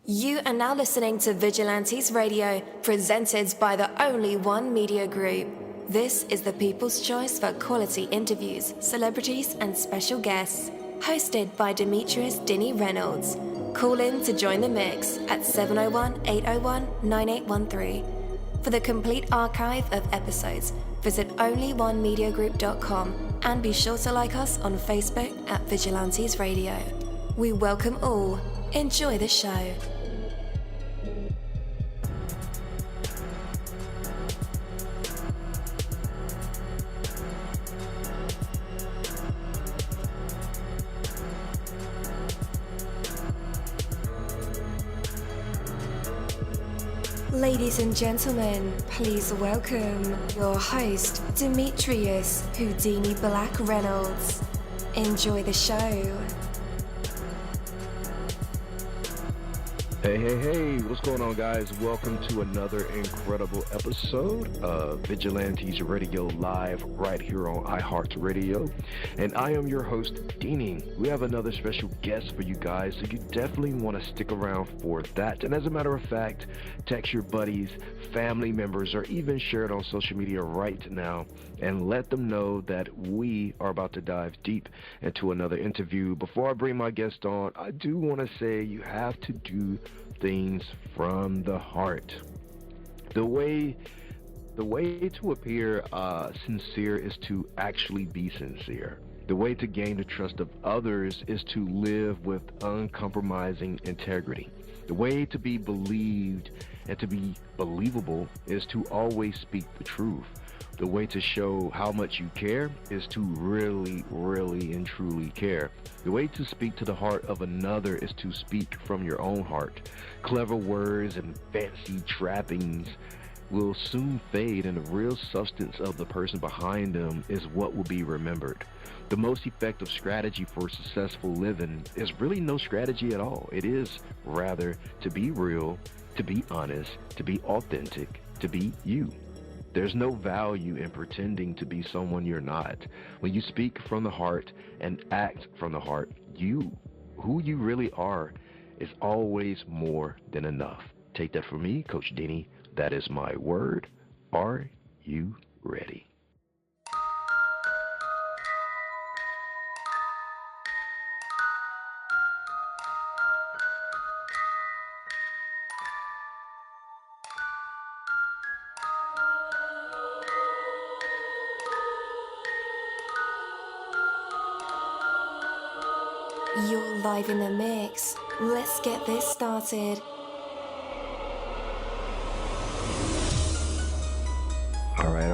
You are now listening to Vigilantes Radio, presented by the Only One Media Group. This is the people's choice for quality interviews, celebrities, and special guests. Hosted by Demetrius Dinny Reynolds. Call in to join the mix at 701-801-9813. For the complete archive of episodes, visit onlyonemediagroup.com and be sure to like us on Facebook at Vigilantes Radio. We welcome all. Enjoy the show. Ladies and gentlemen, please welcome your host, Demetrius Houdini Black Reynolds. Enjoy the show. Hey, what's going on, guys? Welcome to another incredible episode of Vigilantes Radio Live right here on iHeartRadio. And I am your host, Deanie. We have another special guest for you guys, so you definitely want to stick around for that. And as a matter of fact, text your buddies, family members, or even share it on social media right now and let them know that we are about to dive deep into another interview. Before I bring my guest on, I do want to say you have to do things from the heart. The way to appear sincere is to actually be sincere. The way to gain the trust of others is to live with uncompromising integrity. The way to be believed and to be believable is to always speak the truth. The way to show how much you care is to really and truly care. The way to speak to the heart of another is to speak from your own heart. Clever words and fancy trappings will soon fade, and the real substance of the person behind them is what will be remembered. The most effective strategy for successful living is really no strategy at all. It is rather to be real, to be honest, to be authentic, to be you. There's no value in pretending to be someone you're not. When you speak from the heart and act from the heart, who you really are, is always more than enough. Take that from me, Coach Deanie. That is my word. Are you ready? You're live in the mix. Let's get this started. All right.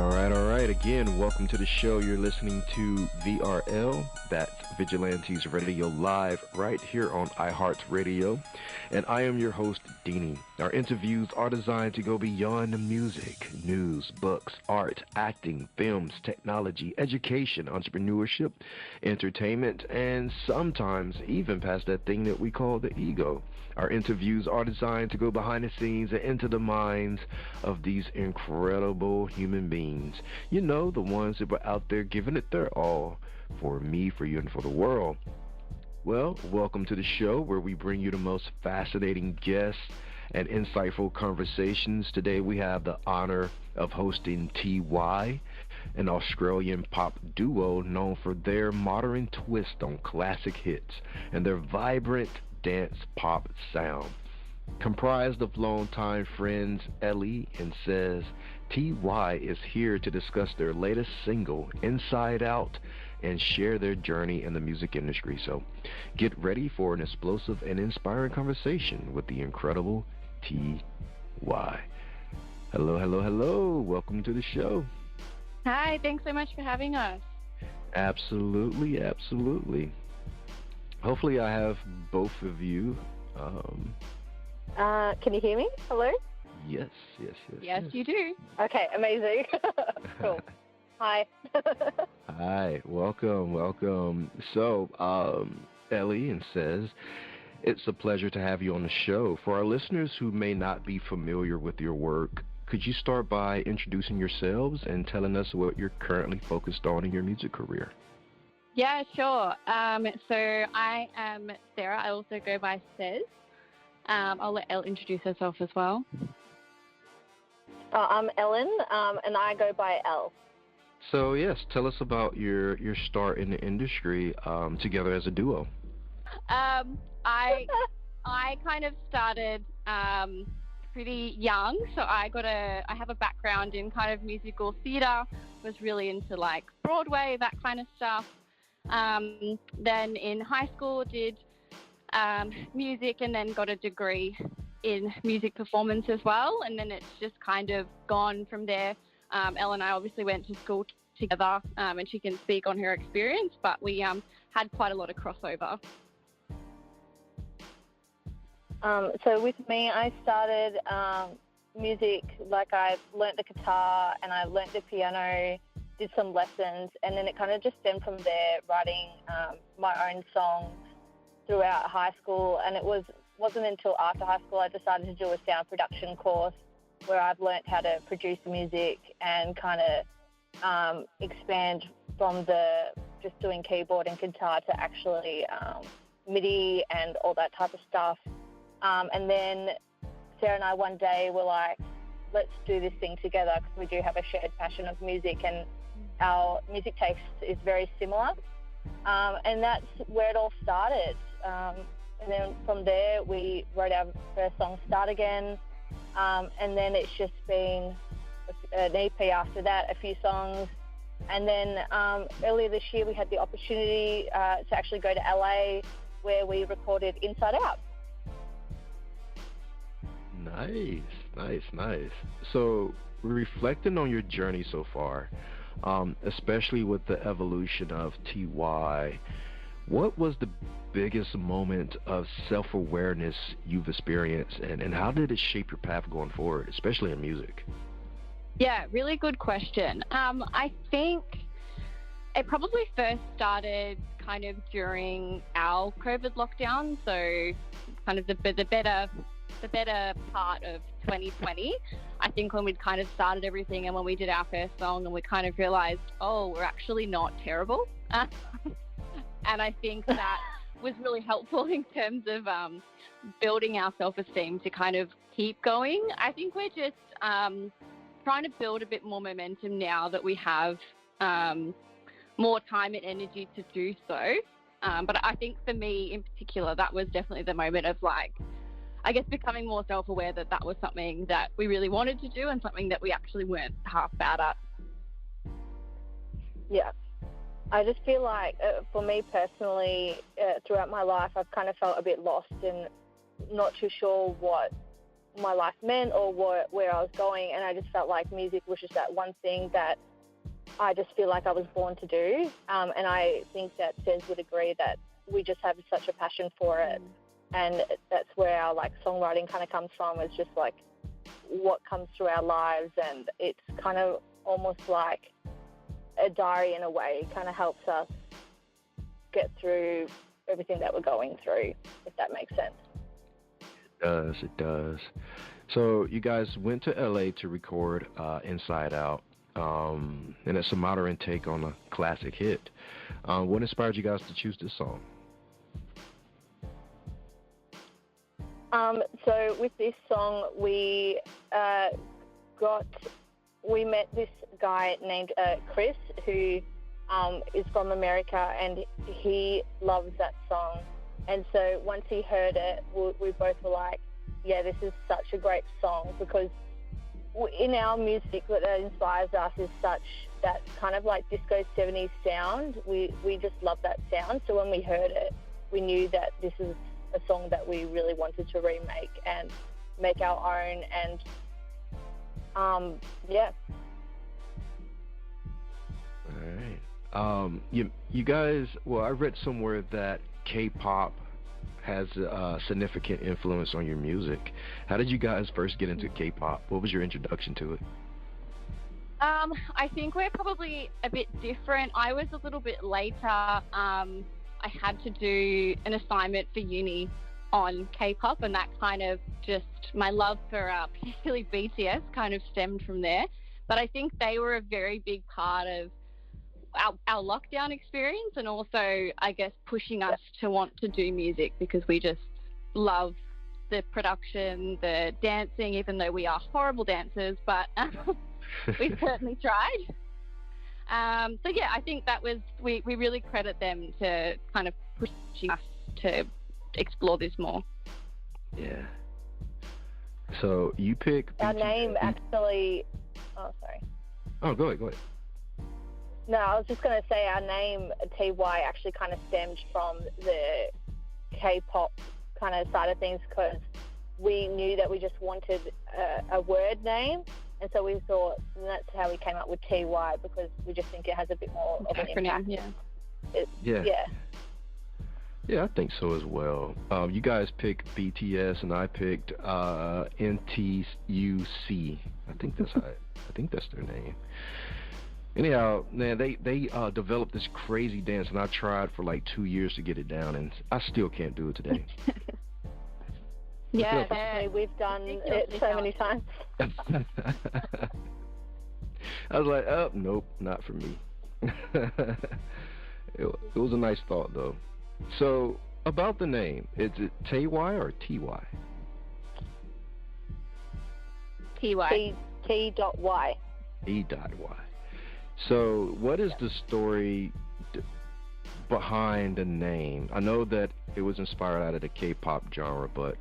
Again, welcome to the show. You're listening to VRL, that's Vigilantes Radio Live, right here on iHeartRadio. And I am your host, Deanie. Our interviews are designed to go beyond the music, news, books, art, acting, films, technology, education, entrepreneurship, entertainment, and sometimes even past that thing that we call the ego. Our interviews are designed to go behind the scenes and into the minds of these incredible human beings. You know, the ones that were out there giving it their all for me, for you, and for the world. Well, welcome to the show where we bring you the most fascinating guests and insightful conversations. Today we have the honor of hosting TY, an Australian pop duo known for their modern twist on classic hits and their vibrant dance pop sound. Comprised of longtime friends Elle and Sez, TY is here to discuss their latest single, Inside Out, and share their journey in the music industry. So get ready for an explosive and inspiring conversation with the incredible TY. Hello. Welcome to the show. Hi, thanks so much for having us. Absolutely. Hopefully I have both of you. Can you hear me? Hello? Yes. Yes, you do. Okay, amazing. Cool. Hi. Hi, welcome. So, Elle and Sez, it's a pleasure to have you on the show. For our listeners who may not be familiar with your work, could you start by introducing yourselves and telling us what you're currently focused on in your music career? Yeah, sure. So I am Sarah. I also go by Sez. I'll let Elle introduce herself as well. I'm Ellen, and I go by Elle. So yes, tell us about your start in the industry together as a duo. I kind of started pretty young, so I have a background in kind of musical theatre. Was really into like Broadway, that kind of stuff. Then in high school did music, and then got a degree in music performance as well. And then it's just kind of gone from there. Elle and I obviously went to school together, and she can speak on her experience, but we had quite a lot of crossover. So with me, I started music, like I learnt the guitar and I learnt the piano, did some lessons, and then it kind of just stemmed from there, writing my own songs throughout high school. And it wasn't until after high school I decided to do a sound production course where I've learnt how to produce music and kind of expand from the just doing keyboard and guitar to actually MIDI and all that type of stuff. And then Sarah and I one day were like, let's do this thing together, because we do have a shared passion of music and our music taste is very similar. And that's where it all started. And then from there we wrote our first song, Start Again. And then it's just been an EP after that, a few songs. And then earlier this year we had the opportunity to actually go to LA, where we recorded Inside Out. Nice. So, reflecting on your journey so far, especially with the evolution of TY, what was the biggest moment of self-awareness you've experienced, and how did it shape your path going forward, especially in music? Yeah, really good question. I think it probably first started kind of during our COVID lockdown, so kind of the better part of 2020, I think, when we'd kind of started everything and when we did our first song and we kind of realized, oh, we're actually not terrible. And I think that was really helpful in terms of building our self-esteem to kind of keep going. I think we're just trying to build a bit more momentum now that we have more time and energy to do so. But I think for me in particular, that was definitely the moment of like, I guess, becoming more self-aware that that was something that we really wanted to do and something that we actually weren't half bad at. Yeah. I just feel like, for me personally, throughout my life, I've kind of felt a bit lost and not too sure what my life meant or where I was going. And I just felt like music was just that one thing that I just feel like I was born to do. And I think that Sez would agree that we just have such a passion for it. And that's where our like songwriting kind of comes from. It's just like what comes through our lives, and it's kind of almost like a diary in a way. It kind of helps us get through everything that we're going through, if that makes sense. It does. So you guys went to LA to record Inside Out, and it's a modern take on a classic hit. What inspired you guys to choose this song? So with this song, we met this guy named Chris, who is from America, and he loves that song. And so once he heard it, we both were like, yeah, this is such a great song, because in our music, what inspires us is such that kind of like disco 70s sound. We just love that sound. So when we heard it, we knew that this is a song that we really wanted to remake and make our own. And yeah. All right. You guys, well, I read somewhere that K-pop has a significant influence on your music. How did you guys first get into K-pop? What was your introduction to it? I think we're probably a bit different. I was a little bit later. I had to do an assignment for uni on K-pop, and that kind of just, my love for particularly BTS kind of stemmed from there. But I think they were a very big part of our lockdown experience, and also, I guess, pushing us to want to do music, because we just love the production, the dancing, even though we are horrible dancers, but we certainly tried. So yeah, I think that was, we really credit them to kind of pushing us to explore this more. Yeah. So you pick our name actually. Oh, sorry. Oh, go ahead. No, I was just going to say our name TY actually kind of stemmed from the K-pop kind of side of things, because we knew that we just wanted a word name, and so we thought that's how we came up with TY, because we just think it has a bit more of an impact. Yeah, I think so as well. You guys picked BTS, and I picked NTUC. I think that's their name. Anyhow, man, they developed this crazy dance, and I tried for like 2 years to get it down, and I still can't do it today. Yeah, we've done it so many times. I was like, oh, nope, not for me. It was a nice thought, though. So, about the name, is it TY or TY? TY. T.Y. E.Y. So, what is the story behind the name? I know that it was inspired out of the K-pop genre, but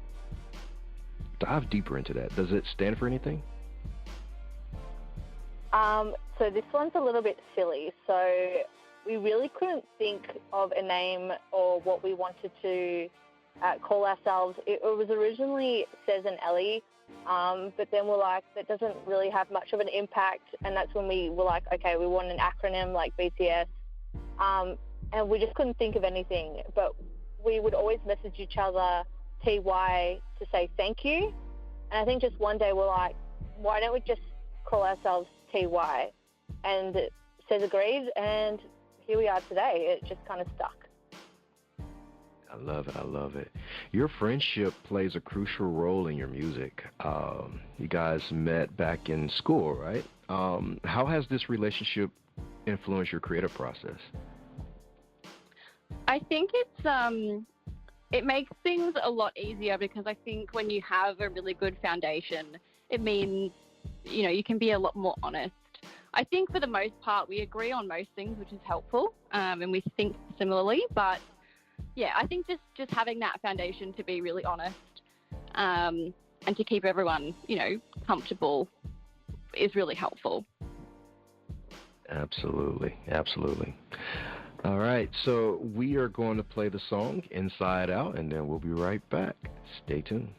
dive deeper into that. Does it stand for anything? So this one's a little bit silly. So we really couldn't think of a name or what we wanted to call ourselves. It was originally Sez and Elle, but then we're like, that doesn't really have much of an impact, and that's when we were like, okay, we want an acronym like BTS, and we just couldn't think of anything, but we would always message each other TY to say thank you, and I think just one day we're like, why don't we just call ourselves TY, and Sez agreed, and here we are today. It just kind of stuck. I love it. Your friendship plays a crucial role in your music. You guys met back in school, right? How has this relationship influenced your creative process? I think it makes things a lot easier, because I think when you have a really good foundation, it means, you can be a lot more honest. I think for the most part, we agree on most things, which is helpful, and we think similarly, but yeah, I think just having that foundation to be really honest, and to keep everyone, comfortable is really helpful. Absolutely. All right, so we are going to play the song Inside Out, and then we'll be right back. Stay tuned.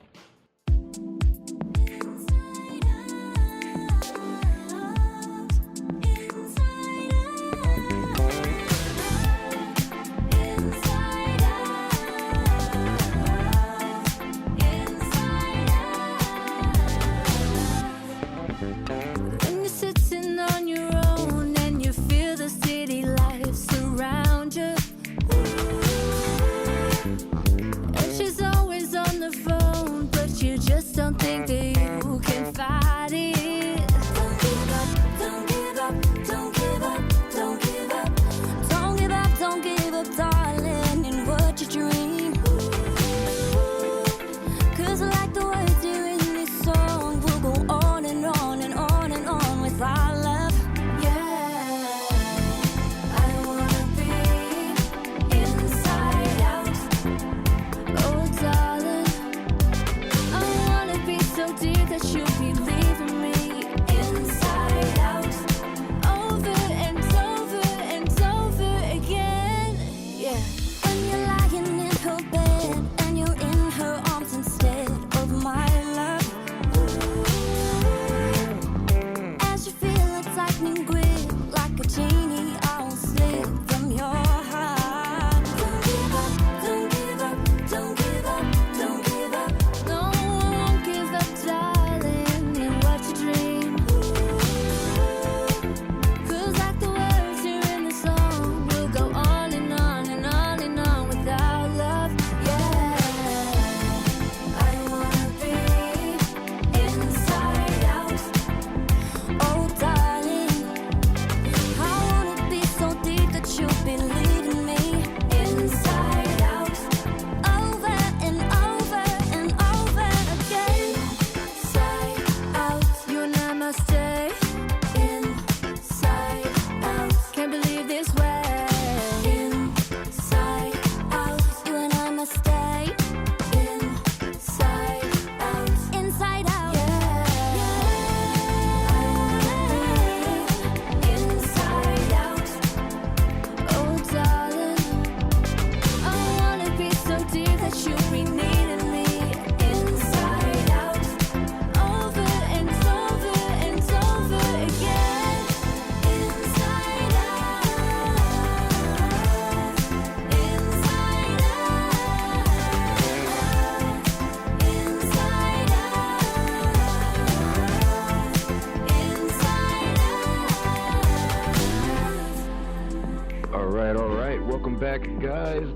She's always on the phone, but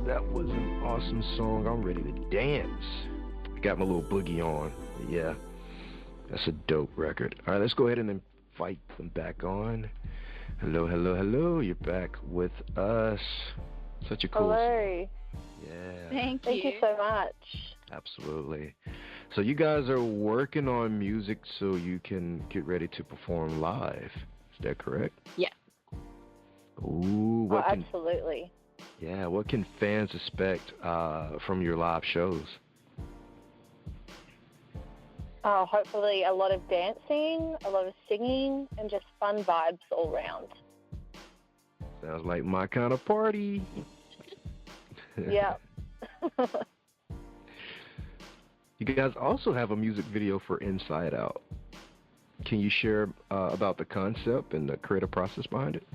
That was an awesome song. I'm ready to dance. I got my little boogie on. Yeah, that's a dope record. All right, let's go ahead and invite them back on. Hello, hello, hello. You're back with us. Such a cool Hello. song. Yeah. Thank you so much. Absolutely. So you guys are working on music so you can get ready to perform live. Is that correct? Yeah. Ooh, Absolutely. Yeah, what can fans expect from your live shows? Hopefully a lot of dancing, a lot of singing, and just fun vibes all round. Sounds like my kind of party. Yeah. You guys also have a music video for Inside Out. Can you share about the concept and the creative process behind it?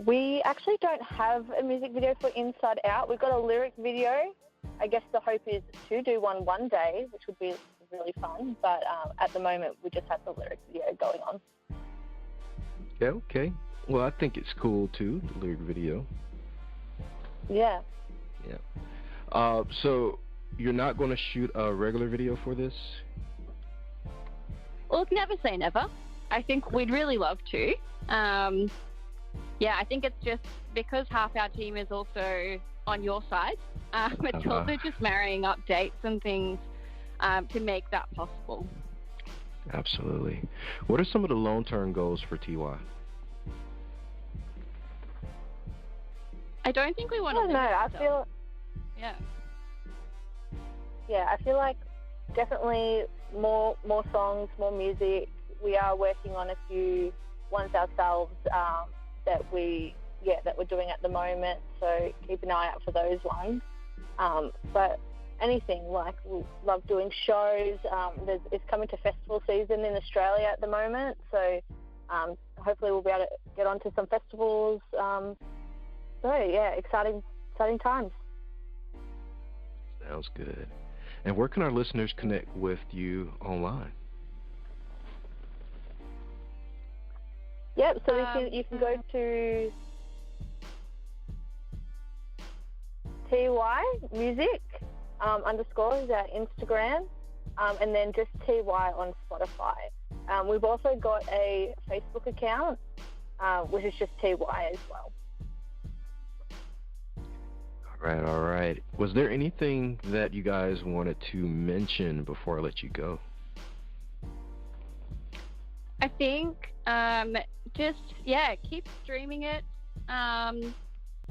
We actually don't have a music video for Inside Out. We've got a lyric video. I guess the hope is to do one day, which would be really fun. But at the moment, we just have the lyric video going on. Yeah, okay. Well, I think it's cool, too, the lyric video. Yeah. Yeah. So you're not going to shoot a regular video for this? Well, never say never. I think we'd really love to. Yeah, I think it's just because half our team is also on your side. It's also just marrying up dates and things to make that possible. Absolutely. What are some of the long-term goals for TY? I don't think we want to limit ourselves. I feel like definitely more songs, more music. We are working on a few ones ourselves that we're doing at the moment. So keep an eye out for those ones. But anything, like, we love doing shows. It's coming to festival season in Australia at the moment. So hopefully we'll be able to get onto some festivals. Exciting times. Sounds good. And where can our listeners connect with you online? Yep, so you can go to TY Music _ is our Instagram, and then just TY on Spotify. We've also got a Facebook account, which is just TY as well. All right. Was there anything that you guys wanted to mention before I let you go? I think keep streaming it.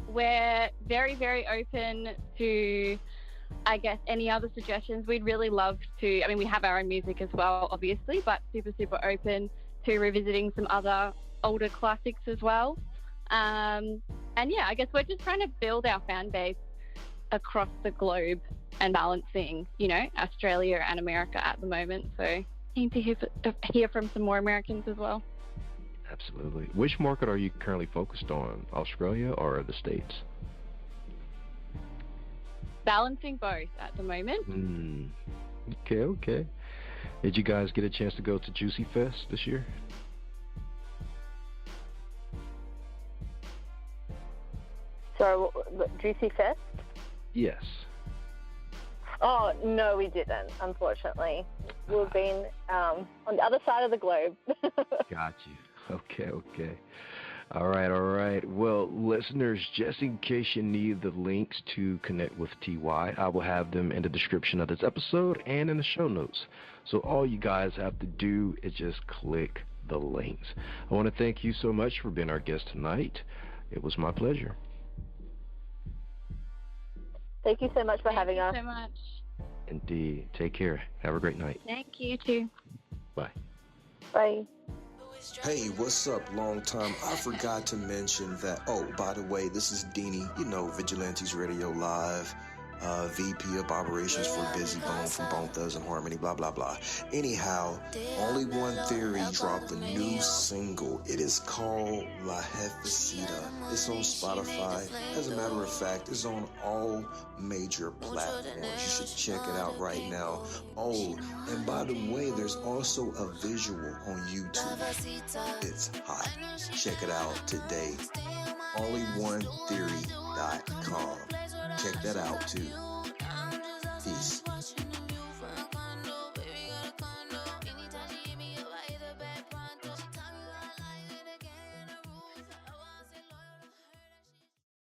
We're very, very open to, I guess, any other suggestions. We'd really love to, we have our own music as well, obviously, but super, super open to revisiting some other older classics as well. I guess we're just trying to build our fan base across the globe and balancing, Australia and America at the moment. So keen to hear from some more Americans as well. Absolutely. Which market are you currently focused on, Australia or the States? Balancing both at the moment. Okay. Did you guys get a chance to go to Juicy Fest this year? So, Juicy Fest? Yes. Oh, no, we didn't, unfortunately. We've been on the other side of the globe. Got you. Okay. All right. Well, listeners, just in case you need the links to connect with TY, I will have them in the description of this episode and in the show notes. So all you guys have to do is just click the links. I want to thank you so much for being our guest tonight. It was my pleasure. Thank you so much for having us. Thank you so much. Indeed. Take care. Have a great night. Thank you, too. Bye. Bye. Hey, what's up, long time? I forgot to mention that, by the way, this is Deanie, Vigilantes Radio Live. VP of Operations for Busy Bone from Bone Thugs and Harmony, blah, blah, blah. Anyhow, Only One Theory dropped a new single. It is called La Jefecita. It's on Spotify. As a matter of fact, it's on all major platforms. You should check it out right now. Oh, and by the way, there's also a visual on YouTube. It's hot. Check it out today. onlyonetheory.com. Check that out too. Peace.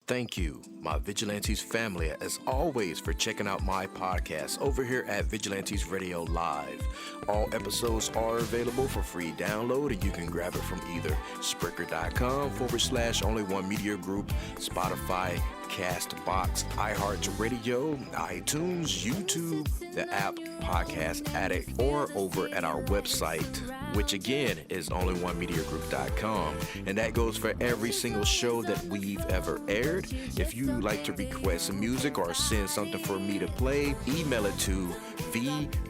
Thank you, my Vigilantes family, as always, for checking out my podcast over here at Vigilantes Radio Live. All episodes are available for free download, and you can grab it from either Spreaker.com/Only One Media Group, Spotify, Castbox, iHeartRadio, iTunes, YouTube, the app Podcast Addict, or over at our website, which again is onlyonemediagroup.com. And that goes for every single show that we've ever aired. If you like to request some music or send something for me to play, email it to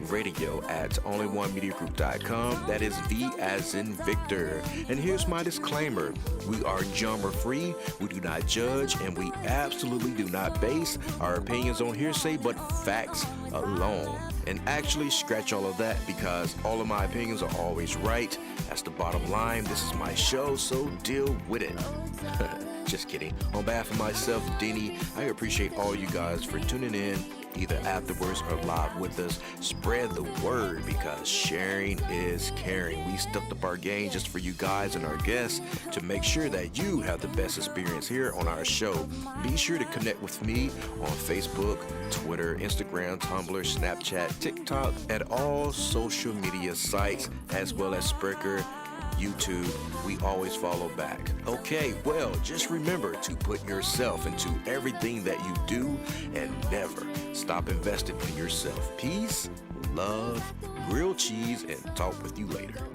vradio@onlyonemediagroup.com. That is V as in Victor. And here's my disclaimer. We are genre free, we do not judge, and we absolutely do not base our opinions on hearsay, but facts alone. And actually, scratch all of that, because all of my opinions are always right. That's the bottom line. This is my show, so deal with it. Just kidding. On behalf of myself, Denny, I appreciate all you guys for tuning in, either afterwards or live with us. Spread the word, because sharing is caring. We stepped up our game just for you guys and our guests to make sure that you have the best experience here on our show. Be sure to connect with me on Facebook, Twitter, Instagram, Tumblr, Snapchat, TikTok, and all social media sites, as well as Spreaker, YouTube. We always follow back. Okay, well, just remember to put yourself into everything that you do and never stop investing in yourself. Peace, love, grilled cheese, and talk with you later.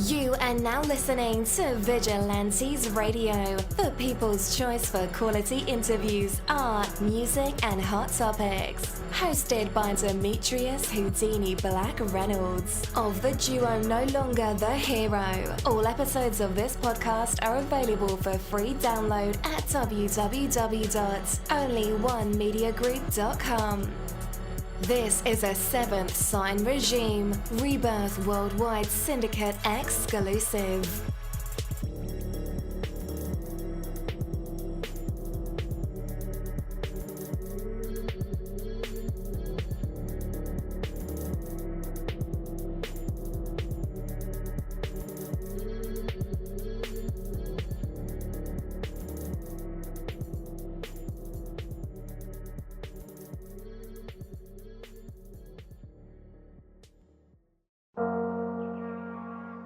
You are now listening to Vigilantes Radio, the people's choice for quality interviews, art, music, and hot topics. Hosted by Demetrius Houdini Black Reynolds of the duo No Longer the Hero. All episodes of this podcast are available for free download at www.onlyonemediagroup.com. This is a Seventh Sign Regime Rebirth Worldwide Syndicate exclusive.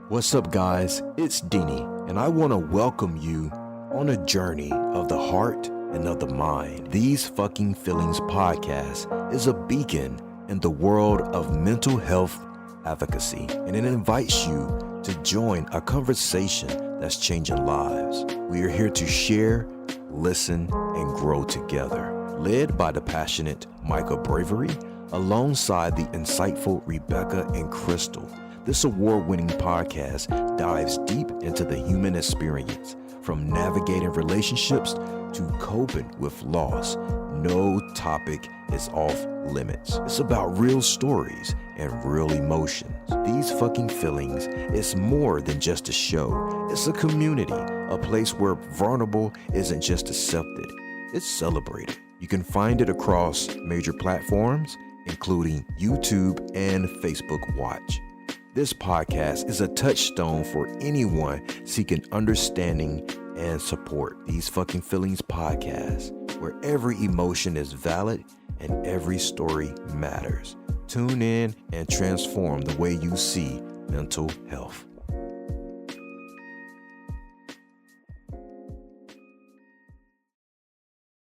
What's up, guys? It's Dini, and I want to welcome you on a journey of the heart and of the mind. These Fucking Feelings podcast is a beacon in the world of mental health advocacy, and it invites you to join a conversation that's changing lives. We are here to share, listen, and grow together. Led by the passionate Micah Bravery, alongside the insightful Rebecca and Crystal. This award-winning podcast dives deep into the human experience, from navigating relationships to coping with loss. No topic is off limits. It's about real stories and real emotions. These Fucking Feelings is more than just a show. It's a community, a place where vulnerable isn't just accepted, it's celebrated. You can find it across major platforms, including YouTube and Facebook Watch. This podcast is a touchstone for anyone seeking understanding and support. These Fucking Feelings podcast, where every emotion is valid and every story matters. Tune in and transform the way you see mental health.